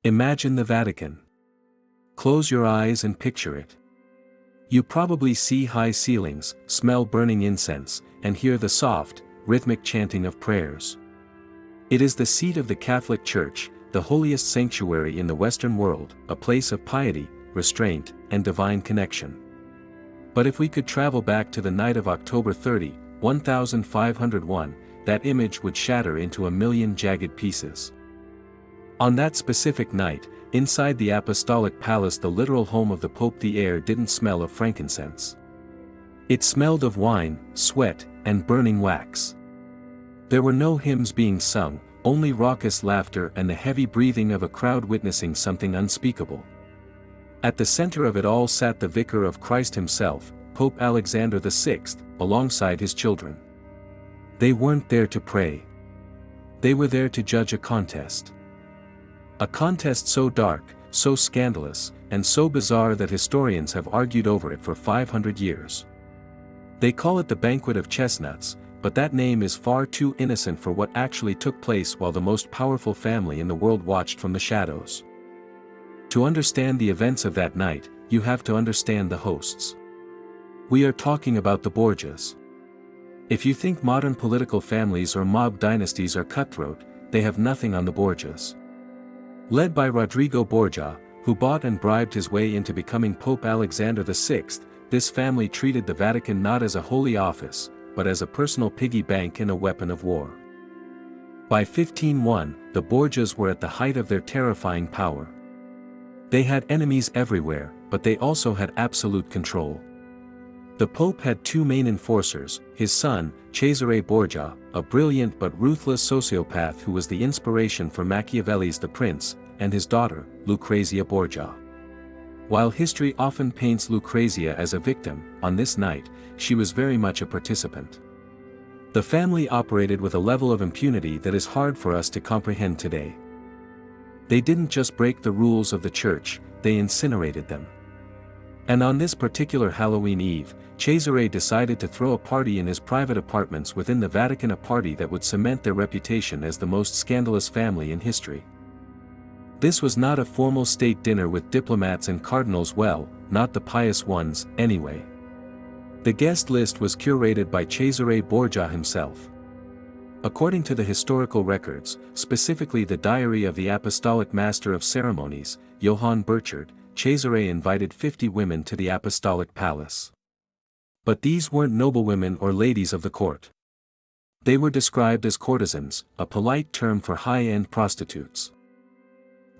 Imagine the Vatican. Close your eyes and picture it. You probably see high ceilings, smell burning incense, and hear the soft, rhythmic chanting of prayers. It is the seat of the Catholic Church, the holiest sanctuary in the Western world, a place of piety, restraint, and divine connection. But if we could travel back to the night of October 30, 1501, that image would shatter into a million jagged pieces. On that specific night, inside the Apostolic Palace, the literal home of the Pope, the air didn't smell of frankincense. It smelled of wine, sweat, and burning wax. There were no hymns being sung, only raucous laughter and the heavy breathing of a crowd witnessing something unspeakable. At the center of it all sat the Vicar of Christ himself, Pope Alexander VI, alongside his children. They weren't there to pray. They were there to judge a contest. A contest so dark, so scandalous, and so bizarre that historians have argued over it for 500 years. They call it the Banquet of Chestnuts, but that name is far too innocent for what actually took place while the most powerful family in the world watched from the shadows. To understand the events of that night, you have to understand the hosts. We are talking about the Borgias. If you think modern political families or mob dynasties are cutthroat, they have nothing on the Borgias. Led by Rodrigo Borgia, who bought and bribed his way into becoming Pope Alexander VI, this family treated the Vatican not as a holy office, but as a personal piggy bank and a weapon of war. By 1501, the Borgias were at the height of their terrifying power. They had enemies everywhere, but they also had absolute control. The Pope had two main enforcers, his son, Cesare Borgia, a brilliant but ruthless sociopath who was the inspiration for Machiavelli's The Prince, and his daughter, Lucrezia Borgia. While history often paints Lucrezia as a victim, on this night, she was very much a participant. The family operated with a level of impunity that is hard for us to comprehend today. They didn't just break the rules of the church, they incinerated them. And on this particular Halloween Eve, Cesare decided to throw a party in his private apartments within the Vatican, a party that would cement their reputation as the most scandalous family in history. This was not a formal state dinner with diplomats and cardinals, well, not the pious ones, anyway. The guest list was curated by Cesare Borgia himself. According to the historical records, specifically the diary of the Apostolic Master of Ceremonies, Johann Burchard, Cesare invited 50 women to the Apostolic Palace. But these weren't noblewomen or ladies of the court. They were described as courtesans, a polite term for high-end prostitutes.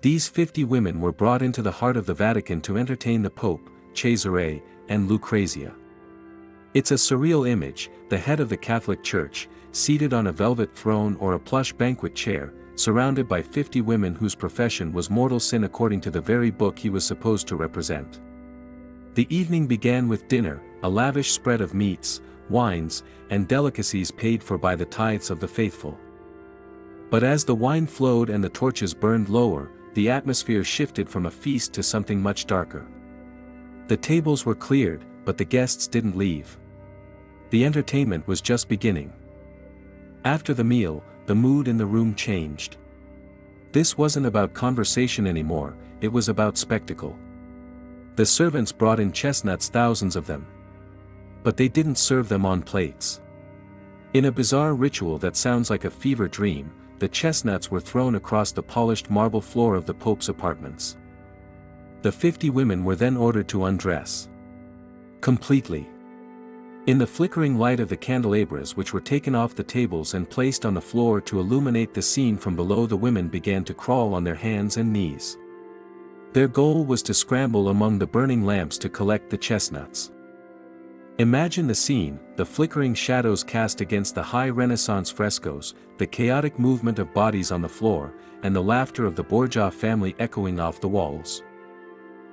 These 50 women were brought into the heart of the Vatican to entertain the Pope, Cesare, and Lucrezia. It's a surreal image, the head of the Catholic Church, seated on a velvet throne or a plush banquet chair, surrounded by 50 women whose profession was mortal sin according to the very book he was supposed to represent. The evening began with dinner, a lavish spread of meats, wines, and delicacies paid for by the tithes of the faithful. But as the wine flowed and the torches burned lower, the atmosphere shifted from a feast to something much darker. The tables were cleared, but the guests didn't leave. The entertainment was just beginning. After the meal, the mood in the room changed. This wasn't about conversation anymore, it was about spectacle. The servants brought in chestnuts, thousands of them. But they didn't serve them on plates. In a bizarre ritual that sounds like a fever dream, the chestnuts were thrown across the polished marble floor of the Pope's apartments. The 50 women were then ordered to undress. Completely. In the flickering light of the candelabras which were taken off the tables and placed on the floor to illuminate the scene from below, the women began to crawl on their hands and knees. Their goal was to scramble among the burning lamps to collect the chestnuts. Imagine the scene, the flickering shadows cast against the high Renaissance frescoes, the chaotic movement of bodies on the floor, and the laughter of the Borgia family echoing off the walls.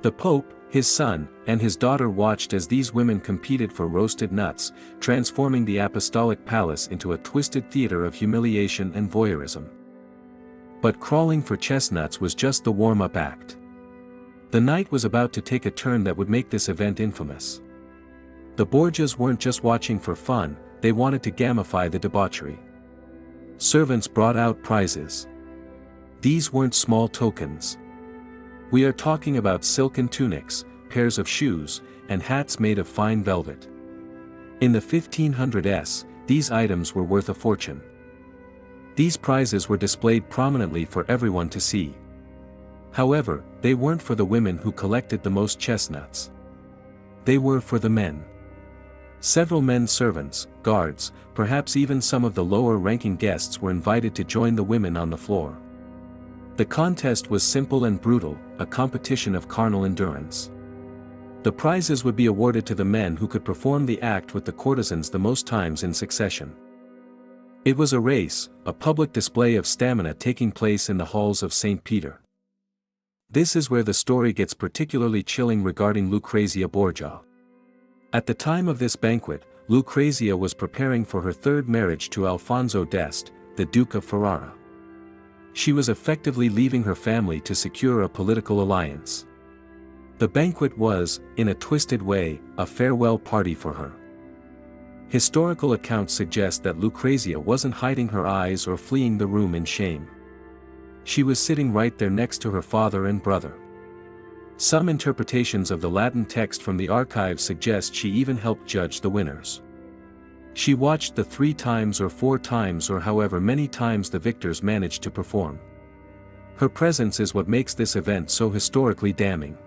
The Pope, his son, and his daughter watched as these women competed for roasted nuts, transforming the Apostolic Palace into a twisted theater of humiliation and voyeurism. But crawling for chestnuts was just the warm-up act. The night was about to take a turn that would make this event infamous. The Borgias weren't just watching for fun, they wanted to gamify the debauchery. Servants brought out prizes. These weren't small tokens. We are talking about silken tunics, pairs of shoes, and hats made of fine velvet. In the 1500s, these items were worth a fortune. These prizes were displayed prominently for everyone to see. However, they weren't for the women who collected the most chestnuts. They were for the men. Several men servants, guards, perhaps even some of the lower-ranking guests were invited to join the women on the floor. The contest was simple and brutal, a competition of carnal endurance. The prizes would be awarded to the men who could perform the act with the courtesans the most times in succession. It was a race, a public display of stamina taking place in the halls of St. Peter. This is where the story gets particularly chilling regarding Lucrezia Borgia. At the time of this banquet, Lucrezia was preparing for her third marriage to Alfonso d'Este, the Duke of Ferrara. She was effectively leaving her family to secure a political alliance. The banquet was, in a twisted way, a farewell party for her. Historical accounts suggest that Lucrezia wasn't hiding her eyes or fleeing the room in shame. She was sitting right there next to her father and brother. Some interpretations of the Latin text from the archives suggest she even helped judge the winners. She watched the 3 times or 4 times or however many times the victors managed to perform. Her presence is what makes this event so historically damning.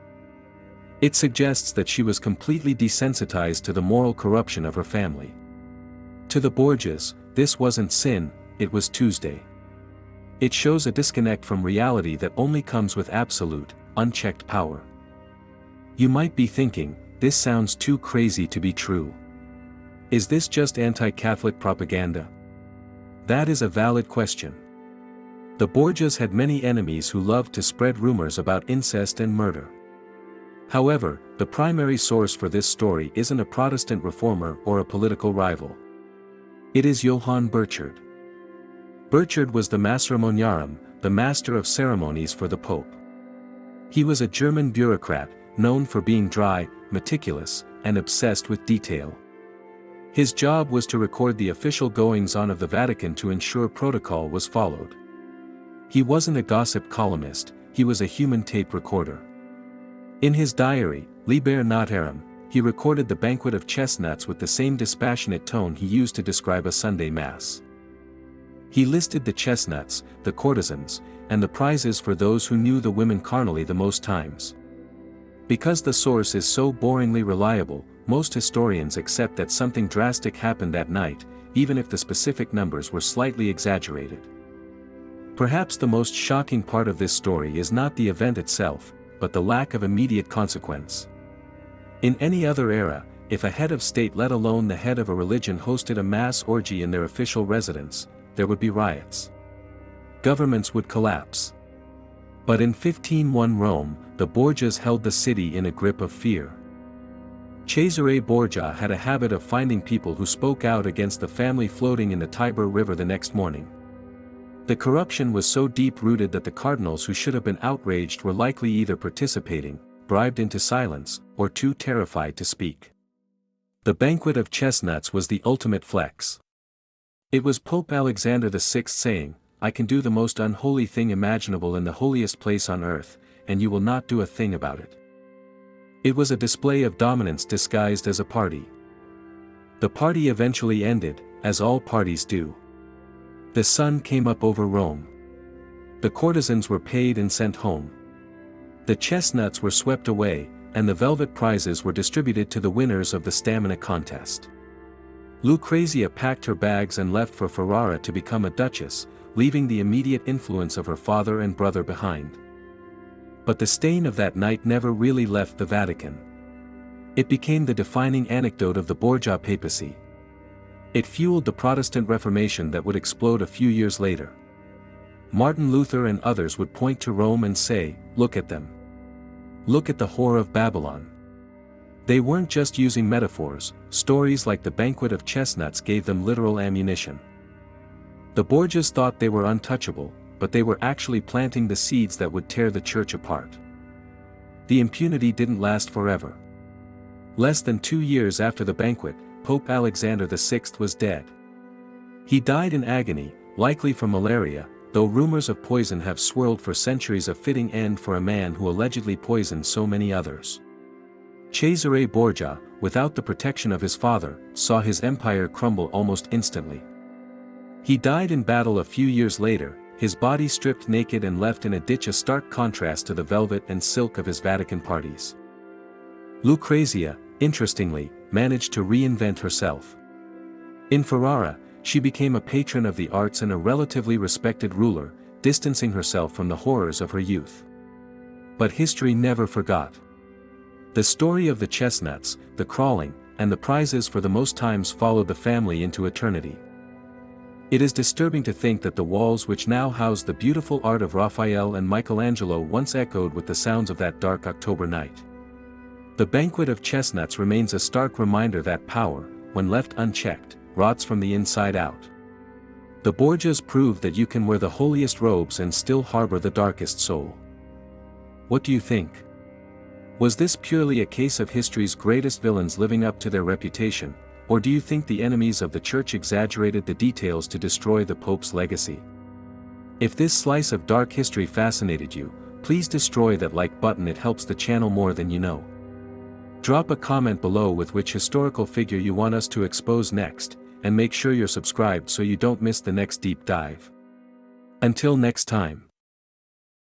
It suggests that she was completely desensitized to the moral corruption of her family. To the Borgias, this wasn't sin, it was Tuesday. It shows a disconnect from reality that only comes with absolute, unchecked power. You might be thinking, this sounds too crazy to be true. Is this just anti-Catholic propaganda? That is a valid question. The Borgias had many enemies who loved to spread rumors about incest and murder. However, the primary source for this story isn't a Protestant reformer or a political rival. It is Johann Burchard. Burchard was the Maceremoniarum, the master of ceremonies for the Pope. He was a German bureaucrat, known for being dry, meticulous, and obsessed with detail. His job was to record the official goings-on of the Vatican to ensure protocol was followed. He wasn't a gossip columnist, he was a human tape recorder. In his diary, Liber Notarum, he recorded the banquet of chestnuts with the same dispassionate tone he used to describe a Sunday Mass. He listed the chestnuts, the courtesans, and the prizes for those who knew the women carnally the most times. Because the source is so boringly reliable, most historians accept that something drastic happened that night, even if the specific numbers were slightly exaggerated. Perhaps the most shocking part of this story is not the event itself, but the lack of immediate consequence. In any other era, if a head of state, let alone the head of a religion, hosted a mass orgy in their official residence, there would be riots. Governments would collapse. But in 1501 Rome, the Borgias held the city in a grip of fear. Cesare Borgia had a habit of finding people who spoke out against the family floating in the Tiber River the next morning. The corruption was so deep-rooted that the cardinals who should have been outraged were likely either participating, bribed into silence, or too terrified to speak. The banquet of chestnuts was the ultimate flex. It was Pope Alexander VI saying, "I can do the most unholy thing imaginable in the holiest place on earth, and you will not do a thing about it." It was a display of dominance disguised as a party. The party eventually ended, as all parties do. The sun came up over Rome. The courtesans were paid and sent home. The chestnuts were swept away, and the velvet prizes were distributed to the winners of the stamina contest. Lucrezia packed her bags and left for Ferrara to become a duchess, leaving the immediate influence of her father and brother behind. But the stain of that night never really left the Vatican. It became the defining anecdote of the Borgia papacy. It fueled the Protestant Reformation that would explode a few years later. Martin Luther and others would point to Rome and say, "Look at them. Look at the whore of Babylon." They weren't just using metaphors, stories like the banquet of chestnuts gave them literal ammunition. The Borgias thought they were untouchable, but they were actually planting the seeds that would tear the church apart. The impunity didn't last forever. Less than 2 years after the banquet, Pope Alexander VI was dead. He died in agony, likely from malaria, though rumors of poison have swirled for centuries, a fitting end for a man who allegedly poisoned so many others. Cesare Borgia, without the protection of his father, saw his empire crumble almost instantly. He died in battle a few years later, his body stripped naked and left in a ditch, a stark contrast to the velvet and silk of his Vatican parties. Lucrezia, interestingly, managed to reinvent herself. In Ferrara, she became a patron of the arts and a relatively respected ruler, distancing herself from the horrors of her youth. But history never forgot. The story of the chestnuts, the crawling, and the prizes for the most times followed the family into eternity. It is disturbing to think that the walls which now house the beautiful art of Raphael and Michelangelo once echoed with the sounds of that dark October night. The banquet of chestnuts remains a stark reminder that power, when left unchecked, rots from the inside out. The Borgias proved that you can wear the holiest robes and still harbor the darkest soul. What do you think? Was this purely a case of history's greatest villains living up to their reputation, or do you think the enemies of the Church exaggerated the details to destroy the Pope's legacy? If this slice of dark history fascinated you, please destroy that like button, it helps the channel more than you know. Drop a comment below with which historical figure you want us to expose next, and make sure you're subscribed so you don't miss the next deep dive. Until next time.